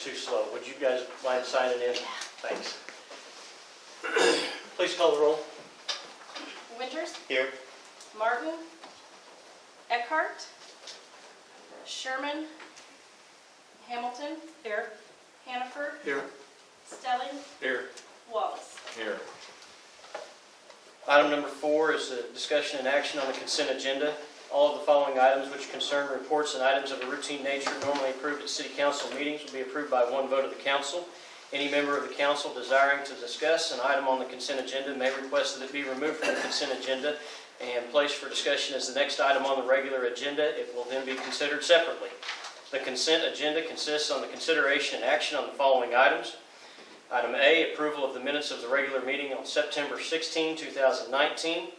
too slow. Would you guys mind signing in? Thanks. Please call the roll. Winters, Here. Martin, Eckhart, Sherman, Hamilton, here, Hannaford, Here. Stelling, Here. Wallace. Here. Item number 4 is a discussion and action on the consent agenda. All of the following items which concern reports and items of a routine nature normally approved at City Council meetings will be approved by one vote of the Council. Any member of the Council desiring to discuss an item on the consent agenda may request that it be removed from the consent agenda and placed for discussion as the next item on the regular agenda. It will then be considered separately. The consent agenda consists on the consideration and action on the following items. Item A, approval of the minutes of the regular meeting on September 16, 2019.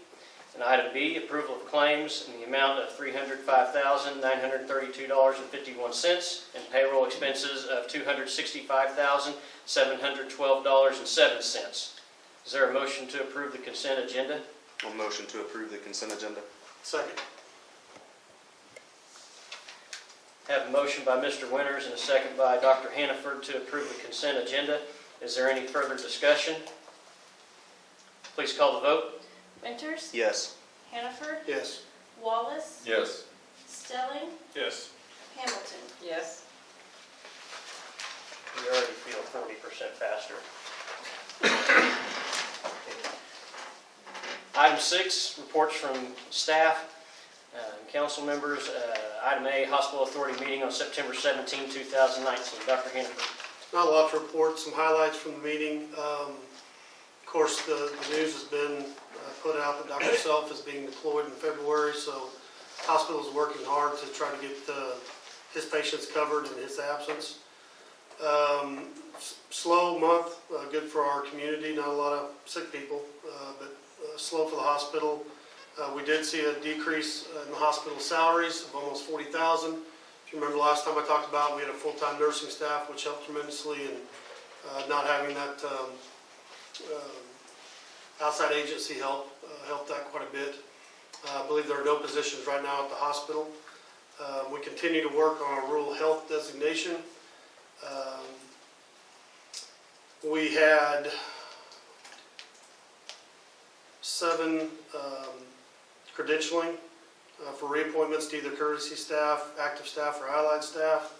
And item B, approval of claims in the amount of $305,932.51 and payroll expenses of $265,712.07. Is there a motion to approve the consent agenda? I'll motion to approve the consent agenda. Second. Have a motion by Mr. Winters and a second by Dr. Hannaford to approve the consent agenda. Is there any further discussion? Please call the vote. Winters, Yes. Hannaford, Yes. Wallace, Yes. Stelling, Yes. Hamilton. Yes. We already feel 40% faster. Item 6, reports from staff and council members. Item A, Hospital Authority meeting on September 17, 2019. Dr. Hannaford. Not a lot to report, some highlights from the meeting. Of course, the news has been put out that Dr. Self is being deployed in February, so the hospital is working hard to try to get his patients covered in his absence. Slow month, good for our community, not a lot of sick people, but slow for the hospital. We did see a decrease in the hospital salaries of almost $40,000. If you remember last time I talked about, we had a full-time nursing staff, which helped tremendously, and not having that outside agency helped that quite a bit. I believe there are no positions right now at the hospital. We continue to work on our rural health designation. We had 7 credentialing for reappointments to either courtesy staff, active staff, or allied staff.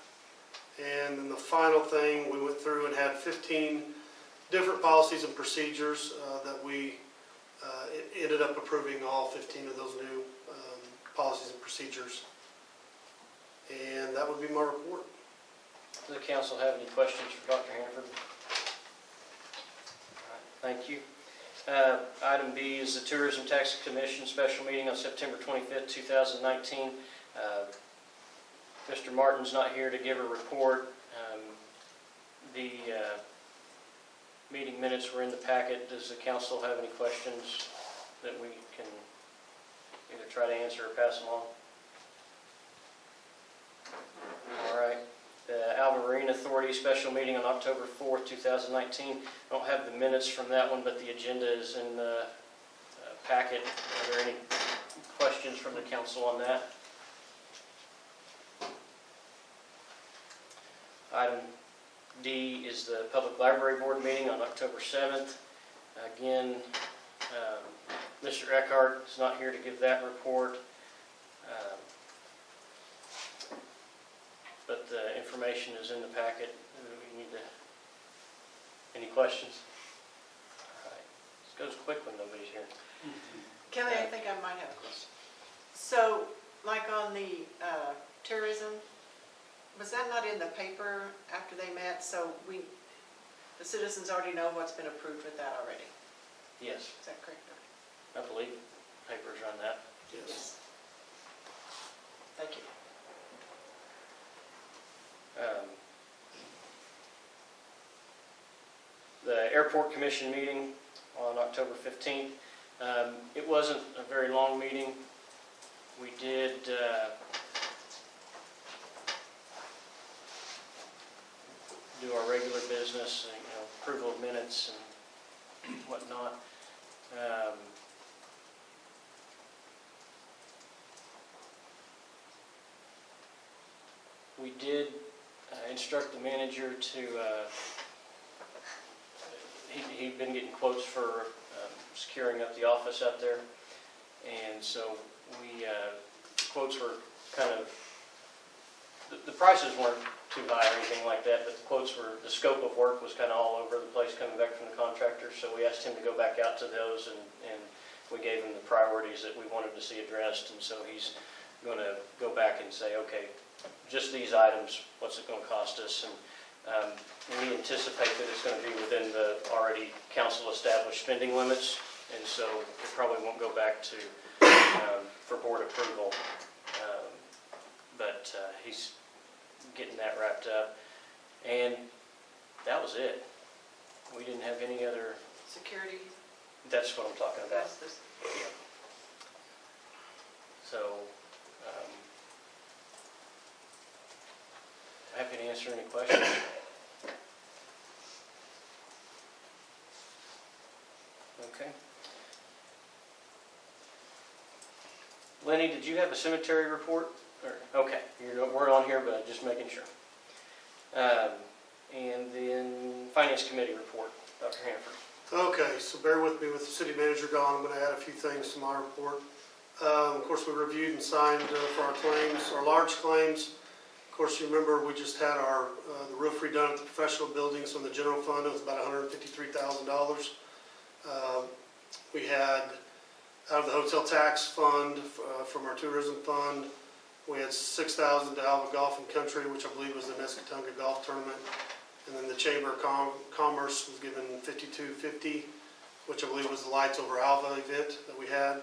And then the final thing, we went through and had 15 different policies and procedures that we ended up approving all 15 of those new policies and procedures. And that would be my report. Does the council have any questions for Dr. Hannaford? All right, thank you. Item B is the Tourism Tax Commission special meeting on September 25th, 2019. Mr. Martin's not here to give a report. The meeting minutes were in the packet. Does the council have any questions that we can either try to answer or pass them on? All right. The Alva Marine Authority special meeting on October 4th, 2019. I don't have the minutes from that one, but the agenda is in the packet. Are there any questions from the council on that? Item D is the Public Library Board meeting on October 7th. Again, Mr. Eckhart is not here to give that report. But the information is in the packet. We need to. Any questions? All right. This goes quick when nobody's here. Kelly, I think I might have a question. So, like on the tourism, was that not in the paper after they met? So the citizens already know what's been approved with that already? Yes, Is that correct? I believe papers on that. Yes. Thank you. The Airport Commission meeting on October 15th. It wasn't a very long meeting. We did do our regular business, approval of minutes and whatnot. We did instruct the manager to, he'd been getting quotes for securing up the office out there. And so we, quotes were kind of, the prices weren't too high or anything like that, but the quotes were, the scope of work was kind of all over the place coming back from the contractor. So we asked him to go back out to those, and we gave him the priorities that we wanted to see addressed. And so he's going to go back and say, okay, just these items, what's it going to cost us? And we anticipate that it's going to be within the already council-established spending limits, and so it probably won't go back to, for board approval. But he's getting that wrapped up, and that was it. We didn't have any other, Security, that's what I'm talking about. that's this. So, happy to answer any questions. Okay. Lenny, did you have a cemetery report? Okay, we're on here, but just making sure. And then Finance Committee report, Dr. Hanford. Okay, so bear with me with the city manager gone. I'm going to add a few things to my report. Of course, we reviewed and signed for our claims, our large claims. Of course, you remember we just had our the roof redone at the professional building, so in the general fund it was about $153,000. We had out of the hotel tax fund from our tourism fund, we had $6,000 to Alva Golf and Country, which I believe was the Nescatunga Golf Tournament. And then the Chamber of Commerce was given $52.50, which I believe was the Lights Over Alva event that we had.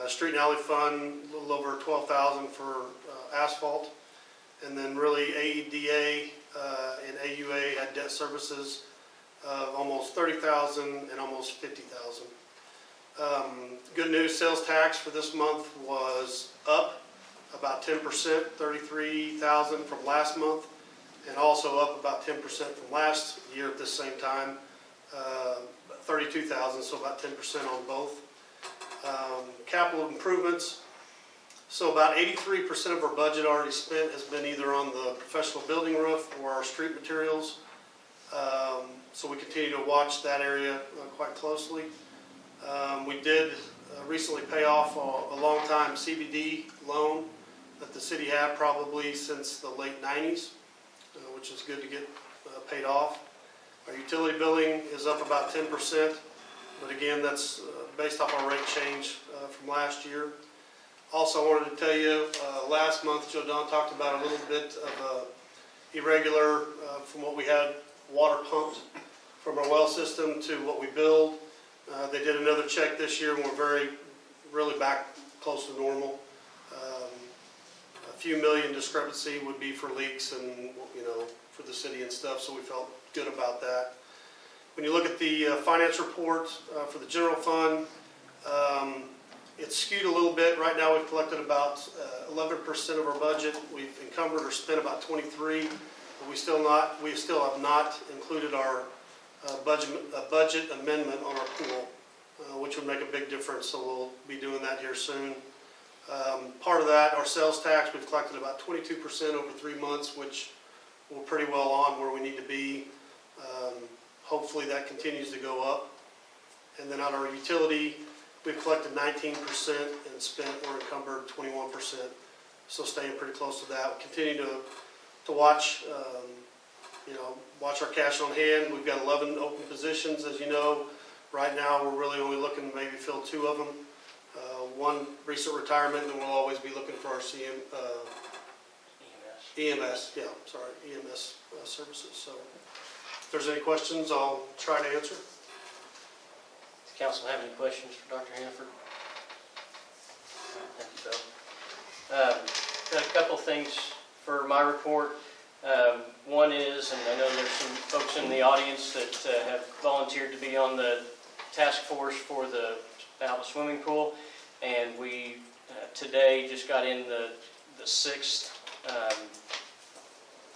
Street and Alley Fund, a little over $12,000 for asphalt. And then really AEDA and AUA had debt services of almost $30,000 and almost $50,000. Good news, sales tax for this month was up about 10%, $33,000 from last month, and also up about 10% from last year at this same time, $32,000, so about 10% on both. Capital improvements, so about 83% of our budget already spent has been either on the professional building roof or our street materials. So we continue to watch that area quite closely. We did recently pay off a long-time CBD loan that the city had probably since the late 90s, which is good to get paid off. Our utility billing is up about 10%, but again, that's based off our rate change from last year. Also, I wanted to tell you, last month, Joe Don talked about a little bit of irregular from what we had water pumped from our well system to what we billed. They did another check this year, and we're really back close to normal. A few million discrepancy would be for leaks and, for the city and stuff, so we felt good about that. When you look at the finance report for the general fund, it's skewed a little bit. Right now we've collected about 11% of our budget. We've encumbered or spent about 23%, but we still have not included our budget amendment on our pool, which would make a big difference, so we'll be doing that here soon. Part of that, our sales tax, we've collected about 22% over 3 months, which we're pretty well on where we need to be. Hopefully that continues to go up. And then on our utility, we've collected 19% and spent or encumbered 21%, so staying pretty close to that. We continue to watch, watch our cash on hand. We've got 11 open positions, as you know. Right now, we're really only looking to maybe fill 2 of them. One recent retirement, and we'll always be looking for our EMS services. So if there's any questions, I'll try to answer. Does the council have any questions for Dr. Hanford? Thank you, Bill. Got a couple things for my report. One is, and I know there's some folks in the audience that have volunteered to be on the task force for the Alva swimming pool, and we today just got in the 6th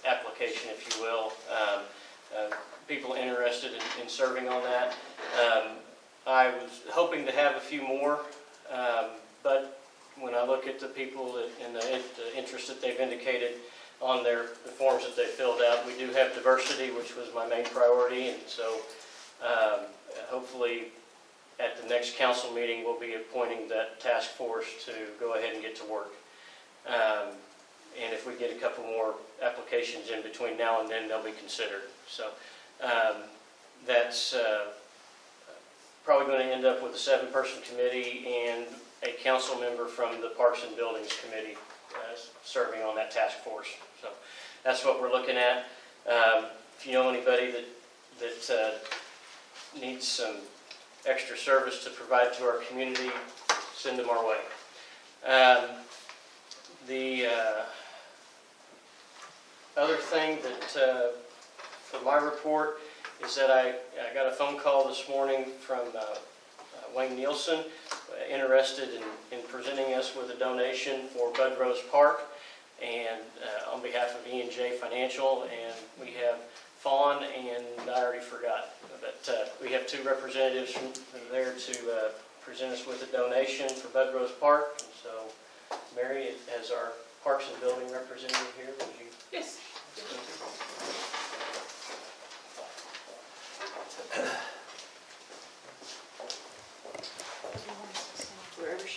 application, if you will. People interested in serving on that. I was hoping to have a few more, but when I look at the people and the interest that they've indicated, on the forms that they filled out. We do have diversity, which was my main priority, and so hopefully at the next council meeting, we'll be appointing that task force to go ahead and get to work. And if we get a couple more applications in between now and then, they'll be considered. So that's probably going to end up with a 7-person committee and a council member from the Parks and Buildings Committee serving on that task force. So that's what we're looking at. If you know anybody that needs some extra service to provide to our community, send them our way. The other thing that for my report is that I got a phone call this morning from Wayne Nielsen, interested in presenting us with a donation for Bud Rose Park, and on behalf of E&J Financial, and we have Fawn, and I already forgot, but we have 2 representatives from there to present us with a donation for Bud Rose Park. And so, Mary, as our Parks and Building representative here, would you? Yes.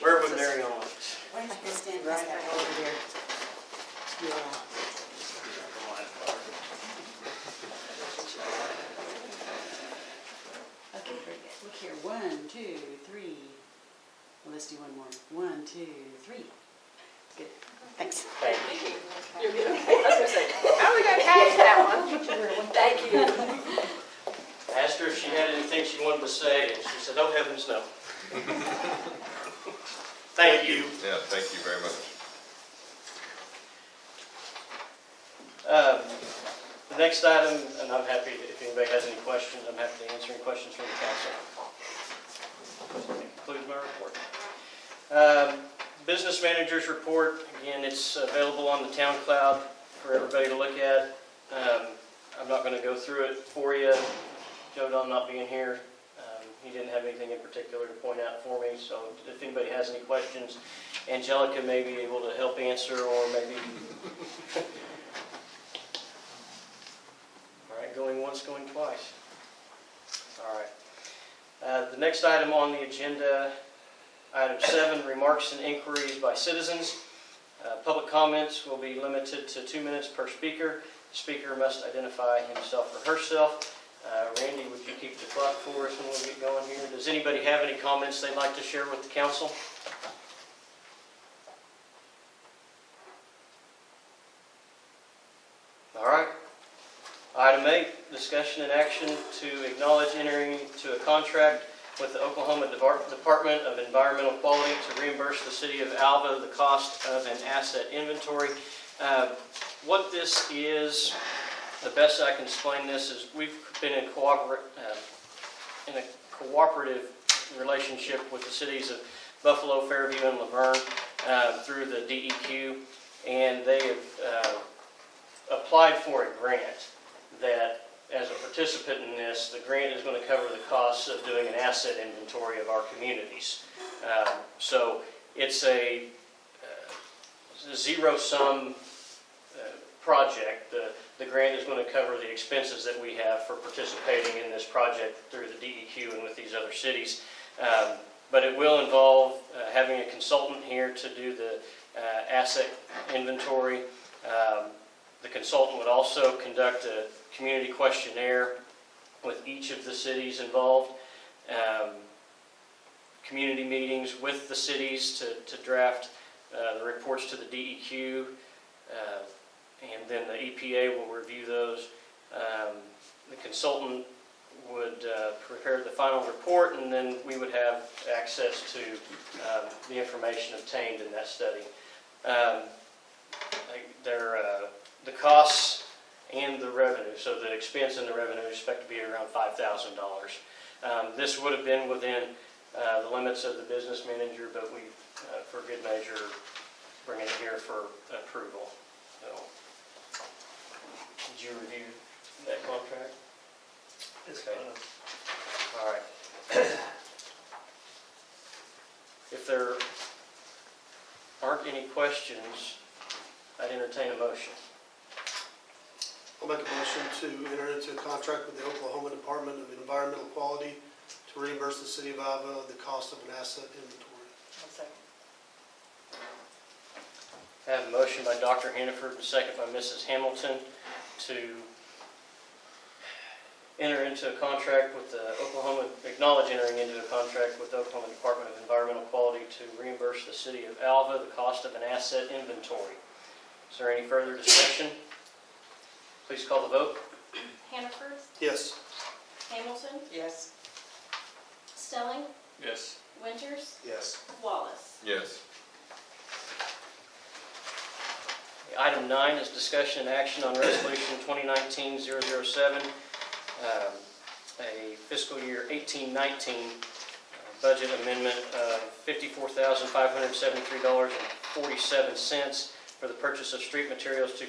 Where would Mary on it? Why don't you stand right over there? Okay, very good. Look here, 1, 2, 3. Well, let's do one more. 1, 2, 3. Good. Thanks. Thank you. You're good. Okay. I was going to say, how are we going to catch that one? Thank you. I asked her if she had anything she wanted to say, and she said, "Oh, heavens, no." Thank you. Yeah, thank you very much. The next item, and I'm happy, if anybody has any questions, I'm happy to answer any questions from the council. That concludes my report. Business manager's report, again, it's available on the town cloud for everybody to look at. I'm not going to go through it for you. Joe Don not being here, he didn't have anything in particular to point out for me, so if anybody has any questions, Angelica may be able to help answer, or maybe... All right, going once, going twice. All right. The next item on the agenda, item 7, remarks and inquiries by citizens. Public comments will be limited to 2 minutes per speaker. The speaker must identify himself or herself. Randy, would you keep the clock for us when we get going here? Does anybody have any comments they'd like to share with the council? All right. Item 8, discussion and action to acknowledge entering into a contract with the Oklahoma Department of Environmental Quality to reimburse the city of Alva the cost of an asset inventory. What this is, the best I can explain this is we've been in a cooperative relationship with the cities of Buffalo, Fairview, and Laverne through the DEQ, and they have applied for a grant that, as a participant in this, the grant is going to cover the costs of doing an asset inventory of our communities. So it's a zero-sum project. The grant is going to cover the expenses that we have for participating in this project through the DEQ and with these other cities. But it will involve having a consultant here to do the asset inventory. The consultant would also conduct a community questionnaire with each of the cities involved, community meetings with the cities to draft the reports to the DEQ, and then the EPA will review those. The consultant would prepare the final report, and then we would have access to the information obtained in that study. The costs and the revenue, so the expense and the revenue expect to be around $5,000. This would have been within the limits of the business manager, but we, for good measure, bring it here for approval. So, did you review that contract? It's Okay. fine. All right. If there aren't any questions, I'd entertain a motion. I'll make a motion to enter into a contract with the Oklahoma Department of Environmental Quality to reimburse the city of Alva the cost of an asset inventory. I'll second. I have a motion by Dr. Hannaford and a second by Mrs. Hamilton to enter into a contract with the acknowledge entering into a contract with the Oklahoma Department of Environmental Quality to reimburse the city of Alva the cost of an asset inventory. Is there any further discussion? Please call the vote. Hannaford, Yes. Hamilton, Yes. Stelling, Yes. Winters, Yes. Wallace. Yes. Item 9 is discussion and action on Resolution 2019-007, a fiscal year 18-19 budget amendment of $54,573.47 for the purchase of street materials to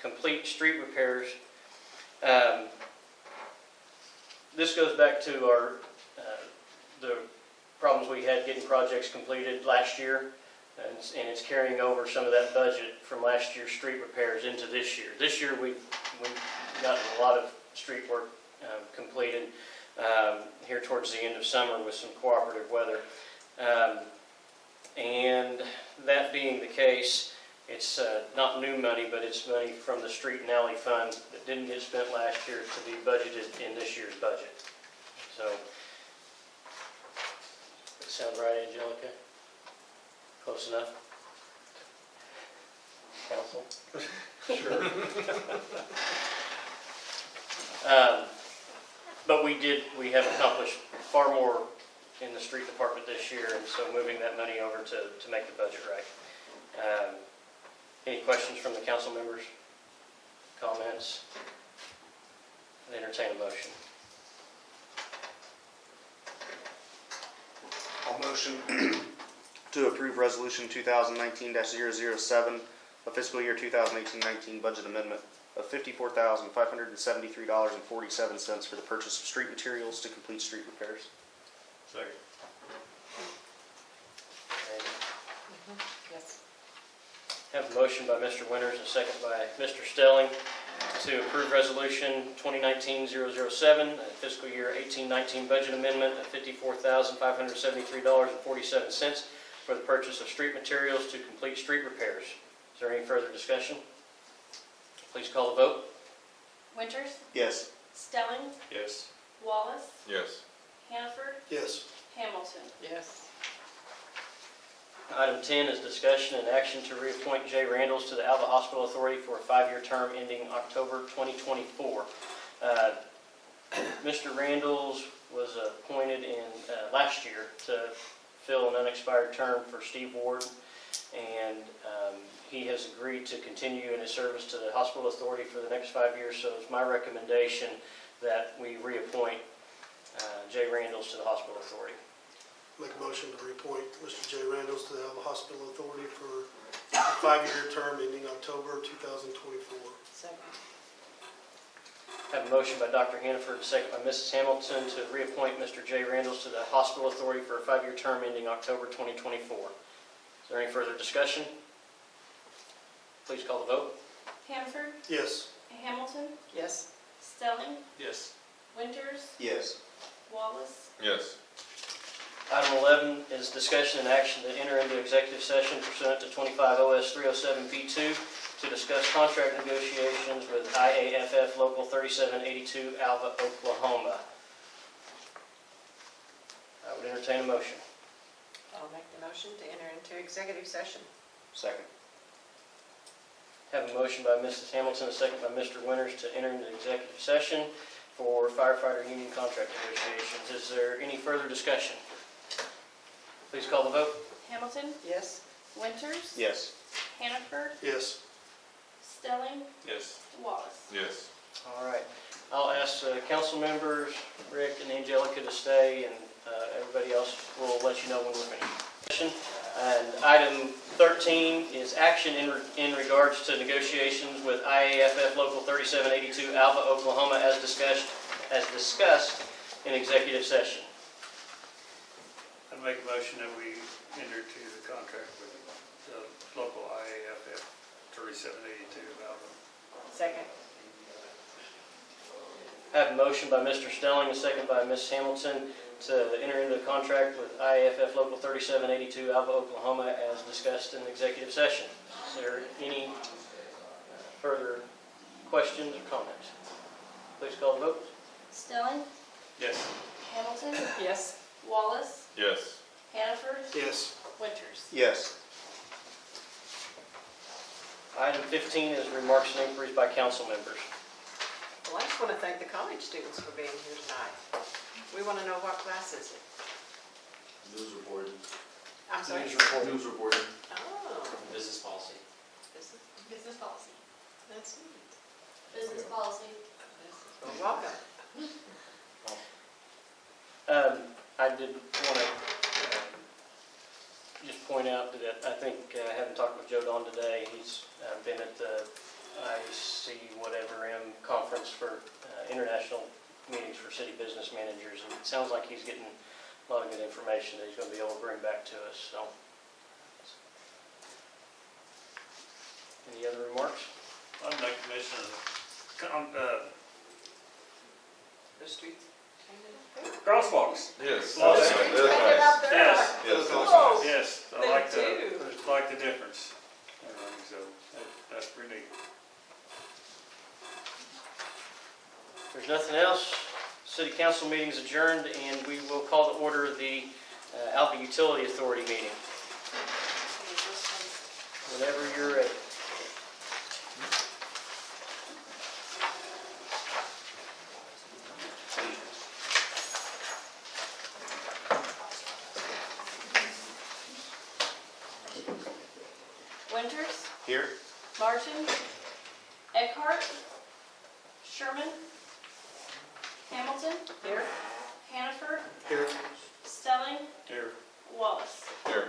complete street repairs. This goes back to the problems we had getting projects completed last year. And it's carrying over some of that budget from last year's street repairs into this year. This year we've gotten a lot of street work completed here towards the end of summer with some cooperative weather. And that being the case, it's not new money, but it's money from the street and alley fund that didn't get spent last year to be budgeted in this year's budget. So, does that sound right, Angelica? Close enough? Council? Sure. But we have accomplished far more in the street department this year, and so moving that money over to make the budget right. Any questions from the council members? Comments? I'd entertain a motion. I'll motion to approve Resolution 2019-007, a fiscal year 2018-19 budget amendment of $54,573.47 for the purchase of street materials to complete street repairs. Second. Yes. Have a motion by Mr. Winters and a second by Mr. Stelling to approve Resolution 2019-007, a fiscal year 18-19 budget amendment of $54,573.47 for the purchase of street materials to complete street repairs. Is there any further discussion? Please call the vote. Winters, Yes. Stelling, Yes. Wallace, Yes. Hannaford, Yes. Hamilton. Yes. Item 10 is discussion and action to reappoint Jay Randalls to the Alva Hospital Authority for a 5-year term ending October 2024. Mr. Randalls was appointed in last year to fill an unexpired term for Steve Ward, and he has agreed to continue in his service to the Hospital Authority for the next 5 years, so it's my recommendation that we reappoint Jay Randalls to the Hospital Authority. Make a motion to reappoint Mr. J. Randalls to the Alva Hospital Authority for a 5-year term ending October 2024. Second. Have a motion by Dr. Hannaford, and a second by Mrs. Hamilton to reappoint Mr. J. Randalls to the Hospital Authority for a 5-year term ending October 2024. Is there any further discussion? Please call the vote. Hannaford, Yes. Hamilton, Yes. Stelling, Yes. Winters, Yes. Wallace. Yes. Item 11 is discussion and action to enter into executive session pursuant to 25 OS 307B2 to discuss contract negotiations with IAFF Local 3782, Alva, Oklahoma. I would entertain a motion. I'll make the motion to enter into executive session. Second. Have a motion by Mrs. Hamilton, a second by Mr. Winters to enter into executive session for firefighter union contract negotiations. Is there any further discussion? Please call the vote. Hamilton, Yes. Winters, Yes. Hannaford, Yes. Stelling, Yes. Wallace. Yes. All right. I'll ask council members, Rick and Angelica, to stay, and everybody else will let you know when we're finished. And item 13 is action in regards to negotiations with IAFF Local 3782, Alva, Oklahoma, as discussed in executive session. I'd make a motion that we enter into the contract with the local IAFF 3782 Alva. Second. I have a motion by Mr. Stelling, a second by Ms. Hamilton to enter into a contract with IAFF Local 3782, Alva, Oklahoma, as discussed in the executive session. Is there any further questions or comments? Please call the vote. Stelling, Yes. Hamilton, Yes. Wallace, Yes. Hannaford, Yes. Winters. Yes. Item 15 is remarks and inquiries by council members. Well, I just want to thank the college students for being here tonight. We want to know what class is it? News reporting. I'm sorry? News report. News reporting. Oh, Business policy. Business policy. that's neat. Business policy. Well, welcome. I did want to just point out that I think, having talked with Joe Don today, he's been at the IC conference for international meetings for city business managers, and it sounds like he's getting a lot of good information that he's going to be able to bring back to us. So, any other remarks? I'd make a mention of The streets. crosswalks. Yes. Oh, That's yeah. right. That's nice. Yes, Yes, that's Oh. nice. yes, I They like the difference. So that's pretty neat. If there's nothing else, city council meeting is adjourned, and we will call to order the Alva Utility Authority meeting. Whenever you're ready. Winters, Here? Martin, Eckhart, Sherman, Hamilton, Here? Hannaford, Here. Stelling, Here. Wallace. Here.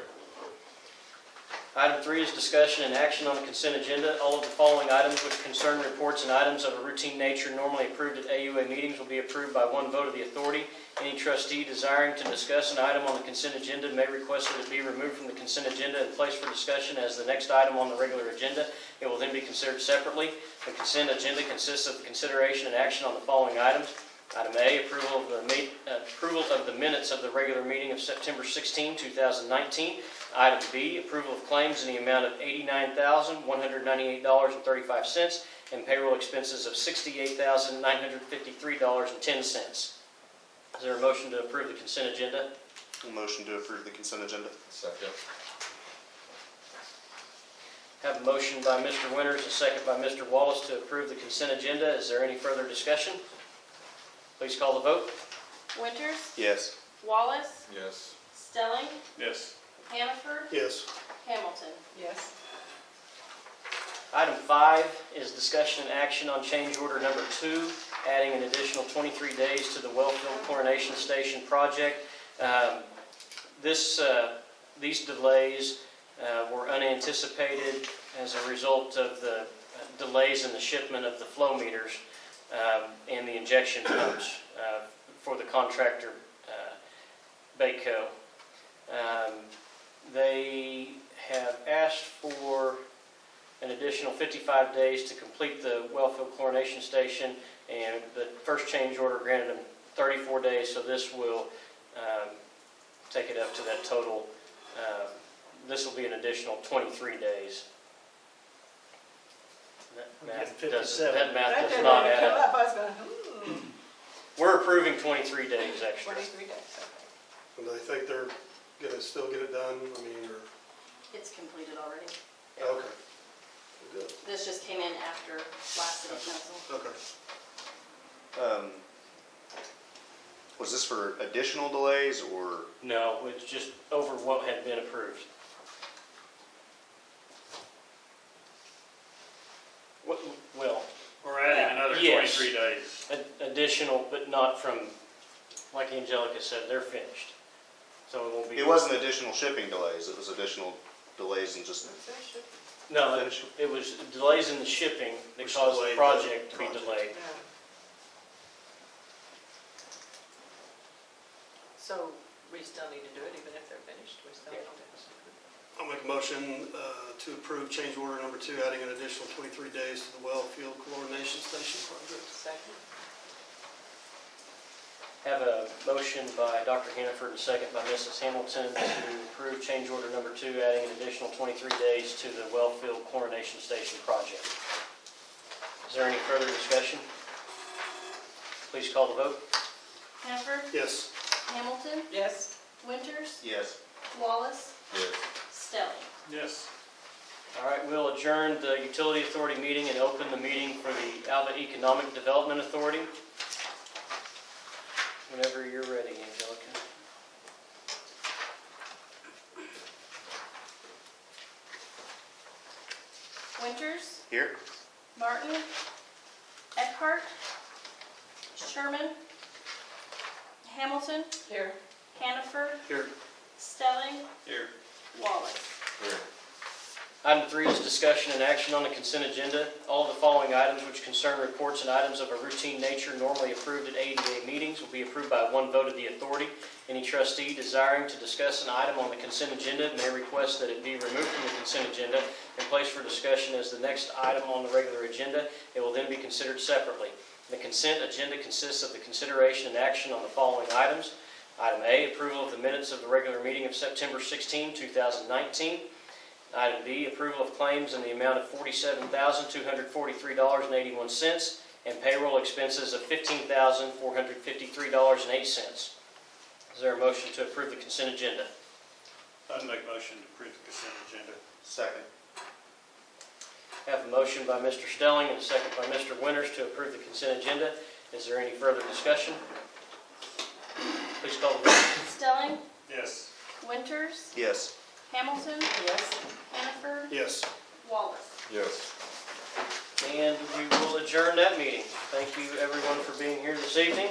Item 3 is discussion and action on the consent agenda. All of the following items which concern reports and items of a routine nature normally approved at AUA meetings will be approved by one vote of the authority. Any trustee desiring to discuss an item on the consent agenda may request that it be removed from the consent agenda and placed for discussion as the next item on the regular agenda. It will then be considered separately. The consent agenda consists of the consideration and action on the following items. Item A, approval of the minutes of the regular meeting of September 16, 2019. Item B, approval of claims in the amount of $89,198.35 and payroll expenses of $68,953.10. Is there a motion to approve the consent agenda? A motion to approve the consent agenda. Second. Have a motion by Mr. Winters, a second by Mr. Wallace to approve the consent agenda. Is there any further discussion? Please call the vote. Winters, Yes. Wallace, Yes. Stelling, Yes. Hannaford, Yes. Hamilton. Yes. Item 5 is discussion and action on change order number 2, adding an additional 23 days to the Wellfield Chlorination Station project. These delays were unanticipated as a result of the delays in the shipment of the flow meters and the injection pumps for the contractor, Baco. They have asked for an additional 55 days to complete the Wellfield Chlorination Station, and the first change order granted them 34 days, so this will take it up to that total. This will be an additional 23 days. That math does not add up. I was going, We're approving 23 days extra. 23 days, okay. And do they think they're gonna still get it done? I mean, or, It's completed already. okay. Good, This just came in after last city council. okay. Was this for additional delays or? No, it's just over what had been approved. Well, We're adding another Yes. 23 days. additional, but not from, like Angelica said, they're finished. So it won't be. It wasn't additional shipping delays, it was additional delays in just Finish it. No, finish. it was delays in the shipping that Which caused the delayed the project to be project. delayed. Yeah. So we still need to do it even if they're finished? We still need to. I'll make a motion to approve change order number 2, adding an additional 23 days to the Wellfield Chlorination Station project. Second? Have a motion by Dr. Hannaford and a second by Mrs. Hamilton to approve change order number 2, adding an additional 23 days to the Wellfield Chlorination Station project. Is there any further discussion? Please call the vote. Hannaford, Yes. Hamilton, Yes. Winters, Yes. Wallace, Yes. Stelling. Yes. All right, we'll adjourn the Utility Authority meeting and open the meeting for the Alva Economic Development Authority. Whenever you're ready, Angelica. Winters, Here? Martin, Eckhart, Sherman, Hamilton, Here. Hannaford, Here. Stelling, Here. Wallace. Here. Item 3 is discussion and action on the consent agenda. All of the following items which concern reports and items of a routine nature normally approved at ADA meetings will be approved by one vote of the authority. Any trustee desiring to discuss an item on the consent agenda may request that it be removed from the consent agenda and placed for discussion as the next item on the regular agenda. It will then be considered separately. The consent agenda consists of the consideration and action on the following items. Item A, approval of the minutes of the regular meeting of September 16, 2019. Item B, approval of claims in the amount of $47,243.81 and payroll expenses of $15,453.08. Is there a motion to approve the consent agenda? I'd make a motion to approve the consent agenda. Second. Have a motion by Mr. Stelling and a second by Mr. Winters to approve the consent agenda. Is there any further discussion? Please call the roll. Stelling, Yes. Winters, Yes. Hamilton, Yes. Hannaford, Yes. Wallace. Yes. And we will adjourn that meeting. Thank you, everyone, for being here this evening.